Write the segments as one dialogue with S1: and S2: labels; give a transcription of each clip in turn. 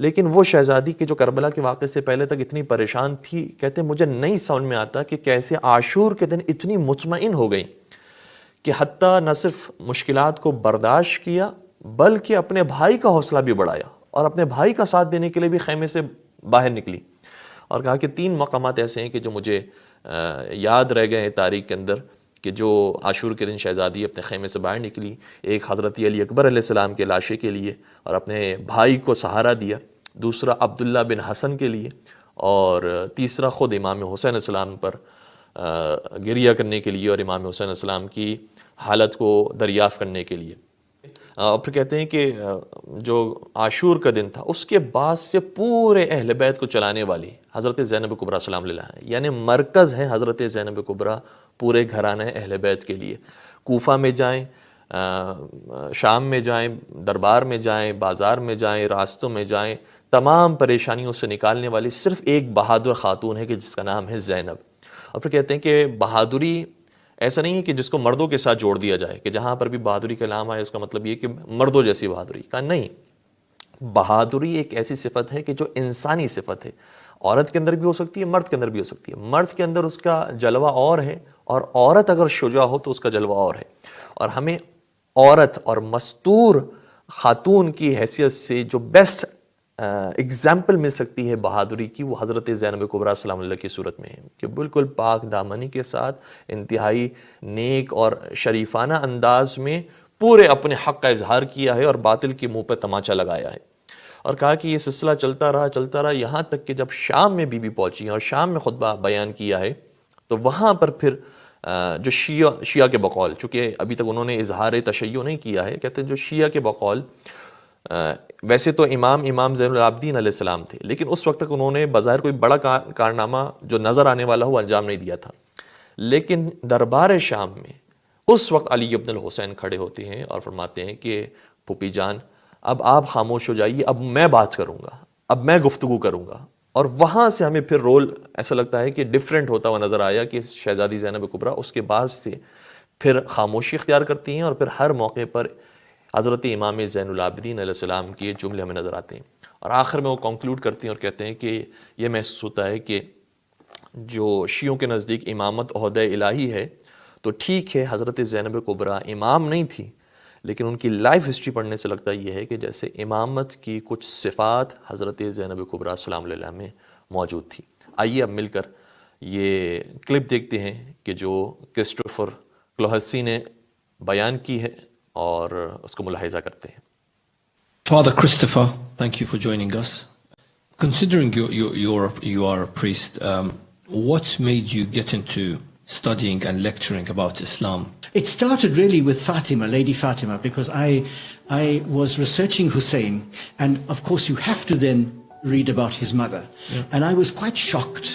S1: لیکن وہ شہزادی کہ جو کربلا کے واقعے سے پہلے تک اتنی پریشان تھی، کہتے مجھے نہیں سمجھ میں آتا کہ کیسے عاشور کے دن اتنی مطمئن ہو گئی کہ حتیٰ نہ صرف مشکلات کو برداشت کیا بلکہ اپنے بھائی کا حوصلہ بھی بڑھایا اور اپنے بھائی کا ساتھ دینے کے لیے بھی خیمے سے باہر نکلی، اور کہا کہ 3 مقامات ایسے ہیں کہ جو مجھے یاد رہ گئے ہیں تاریخ کے اندر، کہ جو عاشور کے دن شہزادی اپنے خیمے سے باہر نکلی، ایک حضرت علی اکبر علیہ السلام کے لاشے کے لیے اور اپنے بھائی کو سہارا دیا، دوسرا عبداللہ بن حسن کے لیے، اور تیسرا خود امام حسین علیہ السلام پر گریہ کرنے کے لیے اور امام حسین علیہ السلام کی حالت کو دریافت کرنے کے لیے۔ اور پھر کہتے ہیں کہ جو عاشور کا دن تھا اس کے بعد سے پورے اہل بیت کو چلانے والی حضرت زینب کبریٰ سلام اللہ ہے، یعنی مرکز ہے حضرت زینب کبریٰ پورے گھرانہ اہل بیت کے لیے۔ کوفہ میں جائیں، شام میں جائیں، دربار میں جائیں، بازار میں جائیں، راستوں میں جائیں، تمام پریشانیوں سے نکالنے والی صرف ایک بہادر خاتون ہے کہ جس کا نام ہے زینب۔ اور پھر کہتے ہیں کہ بہادری ایسا نہیں ہے کہ جس کو مردوں کے ساتھ جوڑ دیا جائے، کہ جہاں پر بھی بہادری کا نام آئے اس کا مطلب یہ کہ مردوں جیسی بہادری کا نہیں۔ بہادری ایک ایسی صفت ہے کہ جو انسانی صفت ہے، عورت کے اندر بھی ہو سکتی ہے، مرد کے اندر بھی ہو سکتی ہے۔ مرد کے اندر اس کا جلوہ اور ہے، اور عورت اگر شجاع ہو تو اس کا جلوہ اور ہے۔ اور ہمیں عورت اور مستور خاتون کی حیثیت سے جو بیسٹ اگزامپل مل سکتی ہے بہادری کی، وہ حضرت زینب کبریٰ سلام اللہ کی صورت میں ہے، کہ بالکل پاک دامنی کے ساتھ انتہائی نیک اور شریفانہ انداز میں پورے اپنے حق کا اظہار کیا ہے اور باطل کے منہ پہ تماچا لگایا ہے۔ اور کہا کہ یہ سلسلہ چلتا رہا یہاں تک کہ جب شام میں بی پہنچی اور شام میں خطبہ بیان کیا ہے، تو وہاں پر پھر جو شیعہ کے بقول، چونکہ ابھی تک انہوں نے اظہار تشیع نہیں کیا ہے، کہتے ہیں جو شیعہ کے بقول، ویسے تو امام زین العابدین علیہ السلام تھے، لیکن اس وقت تک انہوں نے بظاہر کوئی بڑا کارنامہ جو نظر آنے والا ہو انجام نہیں دیا تھا، لیکن دربار شام میں اس وقت علی ابن الحسین کھڑے ہوتے ہیں اور فرماتے ہیں کہ پھوپھی جان اب آپ خاموش ہو جائیے، اب میں بات کروں گا، اب میں گفتگو کروں گا۔ اور وہاں سے ہمیں پھر رول ایسا لگتا ہے کہ ڈیفرنٹ ہوتا ہوا نظر آیا کہ شہزادی زینب کبریٰ اس کے بعد سے پھر خاموشی اختیار کرتی ہیں، اور پھر ہر موقع پر حضرت امام زین العابدین علیہ السلام کے جملے ہمیں نظر آتے ہیں، اور آخر میں وہ کنکلوڈ کرتی ہیں اور کہتے ہیں کہ یہ محسوس ہوتا ہے کہ جو شیعوں کے نزدیک امامت عہدہ الہی ہے، تو ٹھیک ہے حضرت زینب کبریٰ امام نہیں تھی، لیکن ان کی لائف ہسٹری پڑھنے سے لگتا یہ ہے کہ جیسے امامت کی کچھ صفات حضرت زینب کبریٰ سلام اللہ میں موجود تھی۔ آئیے اب مل کر یہ کلپ دیکھتے ہیں کہ جو کرسٹوفر کلوہسی نے بیان کی ہے اور اس کو ملاحظہ کرتے ہیں۔
S2: Father Christopher, thank you for joining us. Considering you are a priest, what made you get into studying and lecturing about Islam?
S3: It started really with Fatima, Lady Fatima, because I was researching Hussein, and of course you have to then read about his mother. Yeah. And I was quite shocked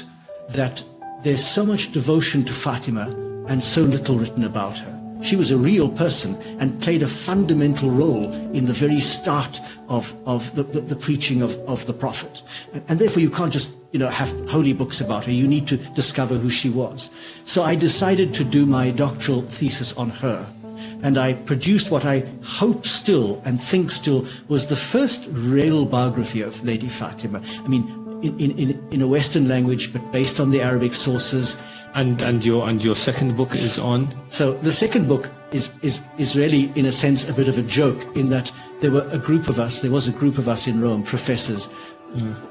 S3: that there's so much devotion to Fatima and so little written about her. She was a real person and played a fundamental role in the very start of the preaching of the Prophet. And therefore you can't just, have holy books about her. You need to discover who she was. So I decided to do my doctoral thesis on her. And I produced what I hope still and think still was the first real biography of Lady Fatima. I mean, in a Western language, but based on the Arabic sources.
S2: And your second book is on?
S3: So the second book is really, in a sense, a bit of a joke, in that there was a group of us in Rome, professors.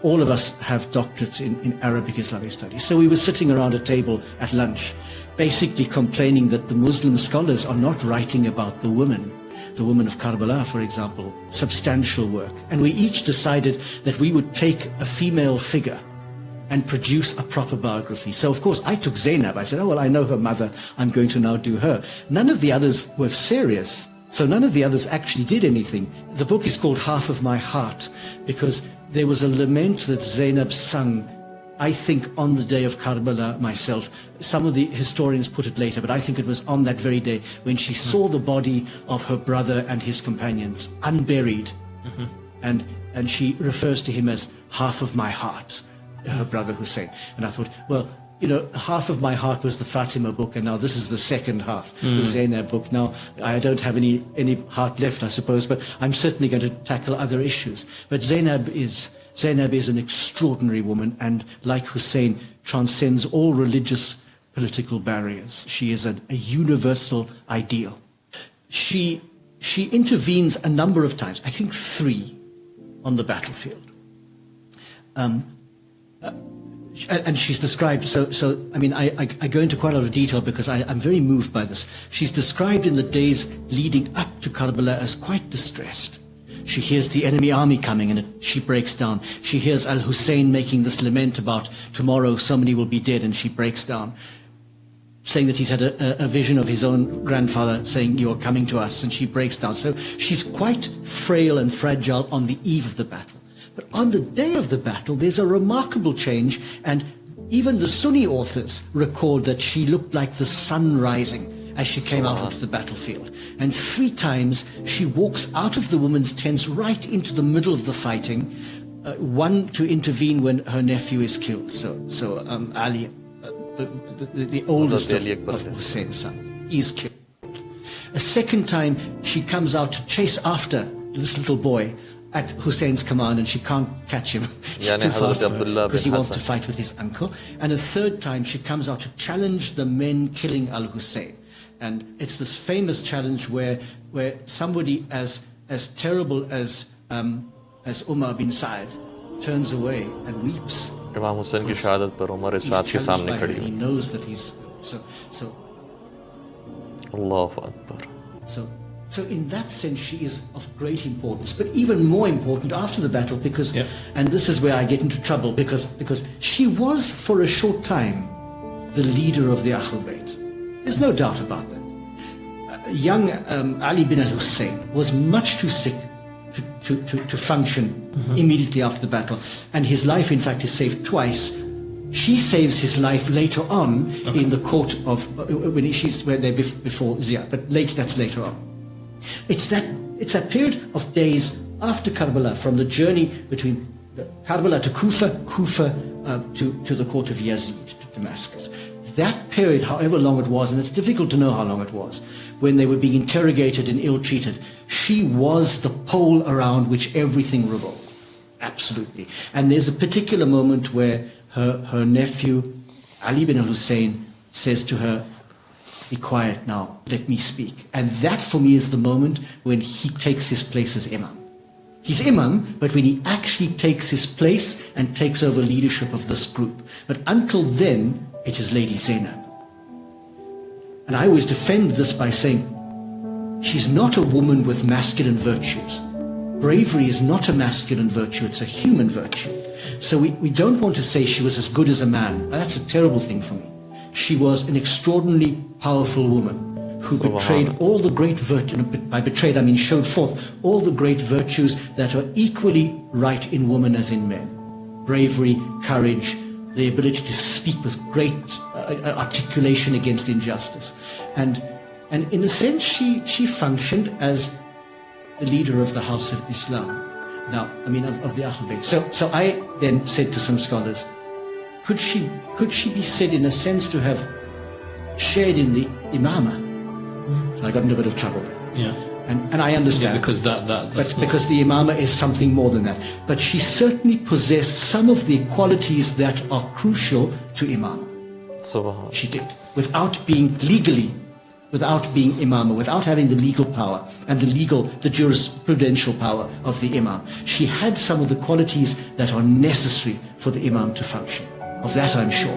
S3: All of us have doctorates in Arabic Islamic studies. So we were sitting around a table at lunch, basically complaining that the Muslim scholars are not writing about the women of Karbala, for example, substantial work. And we each decided that we would take a female figure and produce a proper biography. So of course I took Zainab. I said, oh well, I know her mother, I'm going to now do her. None of the others were serious, so none of the others actually did anything. The book is called Half of My Heart because there was a lament that Zainab sung, I think on the day of Karbala myself. Some of the historians put it later, but I think it was on that very day when she saw the body of her brother and his companions unburied. And she refers to him as half of my heart, her brother Hussein. And I thought, well, you know, half of my heart was the Fatima book, and now this is the second half, the Zainab book. Now, I don't have any heart left, I suppose, but I'm certainly going to tackle other issues. But Zainab is an extraordinary woman, and like Hussein, transcends all religious, political barriers. She is a universal ideal. She intervenes a number of times, I think 3, on the battlefield. And she's described, so I mean, I go into quite a lot of detail because I'm very moved by this. She's described in the days leading up to Karbala as quite distressed. She hears the enemy army coming and she breaks down. She hears Al-Hussein making this lament about tomorrow so many will be dead, and she breaks down, saying that he's had a vision of his own grandfather saying, you are coming to us, and she breaks down. So she's quite frail and fragile on the eve of the battle. But on the day of the battle, there's a remarkable change, and even the Sunni authors record that she looked like the sun rising as she came out onto the battlefield. And 3 times she walks out of the women's tents right into the middle of the fighting, one to intervene when her nephew is killed. So Ali, the oldest of Hussein's sons, is killed. A second time she comes out to chase after this little boy at Hussein's command, and she can't catch him. He's too fast for her because he wants to fight with his uncle. And a third time she comes out to challenge the men killing Al-Hussein. And it's this famous challenge where somebody as terrible as Umar bin Saad turns away and weeps.
S1: امام حسین کی شہادت پر عمر سعد کے سامنے کھڑی ہوئی.
S3: He knows that he's so.
S1: Allah Akbar.
S3: So in that sense, she is of great importance, but even more important after the battle, because, and this is where I get into trouble, because she was for a short time the leader of the Ahl Bayt. There's no doubt about that. Young Ali bin al-Hussein was much too sick to function immediately after the battle, and his life, in fact, is saved twice. She saves his life later on in the court of when they're before Ziyad, but that's later on. It's that period of days after Karbala, from the journey between Karbala to Kufa to the court of Yazid, to Damascus. That period, however long it was, and it's difficult to know how long it was, when they were being interrogated and ill-treated, she was the pole around which everything revolved. Absolutely. And there's a particular moment where her nephew, Ali bin al-Hussein, says to her, be quiet now, let me speak. And that for me is the moment when he takes his place as imam. He's imam, but when he actually takes his place and takes over leadership of this group. But until then, it is Lady Zainab. And I always defend this by saying, she's not a woman with masculine virtues. Bravery is not a masculine virtue, it's a human virtue. So we don't want to say she was as good as a man. That's a terrible thing for me. She was an extraordinarily powerful woman who betrayed all the great virtues. By betrayed, I mean showed forth all the great virtues that are equally right in women as in men. Bravery, courage, the ability to speak with great articulation against injustice. And in a sense, she functioned as the leader of the House of Islam. Now, I mean, of the Ahl Bayt. So I then said to some scholars, could she be said in a sense to have shared in the imama? So I got into a bit of trouble.
S2: Yeah.
S3: And I understand.
S2: Yeah, because that's
S3: because the imama is something more than that. But she certainly possessed some of the qualities that are crucial to imama.
S1: Subhanallah.
S3: She did. Without being imama, without having the legal power and the jurisprudential power of the imam. She had some of the qualities that are necessary for the imam to function. Of that I'm sure.